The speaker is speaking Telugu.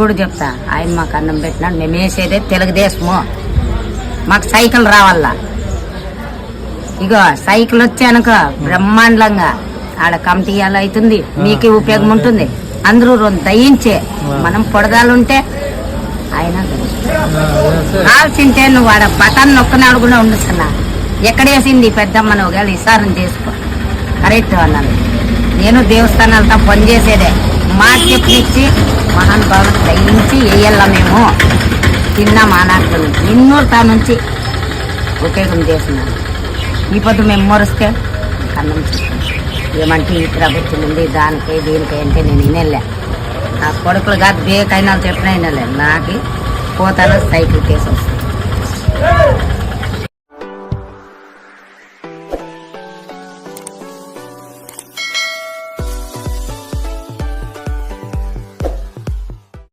కూడా చెప్తా, ఆయన మాకు అన్నం పెట్టినాడు, మేము వేసేదే తెలుగుదేశము, మాకు సైకిల్ రావాలా. ఇగో సైకిల్ వచ్చానుకో బ్రహ్మాండంగా ఆడ కమిటీ అలా అవుతుంది, మీకు ఉపయోగం ఉంటుంది. అందరూ దయించే మనం పొడదాలుంటే ఆయన కాల్చింటే నువ్వు ఆడ బటన్ నొక్కనాడు కూడా ఉండుతున్నా. ఎక్కడేసింది పెద్దమ్మ, నువ్వు కానీ విసారం చేసుకో కరెక్ట్ అన్నాను. నేను దేవస్థానాలతో పనిచేసేదే, మాట చెప్పనిచ్చి మహానుభావులకు దయించి వేయాల. మేము తిన్న మానాకులు నిన్నూరు నుంచి ఉపయోగం చేస్తున్నాను. ఈ పొద్దు మేము మొరిస్తే అన్నం ఏమంటే ఈ ప్రభుత్వం ఉంది దానికి దీనికి అంటే నేను వినలే. నా కొడుకులు కాదు బేకైనా చెప్పిన వినలే. నాకు పోతాను సైకిల్ కేసు వస్తుంది.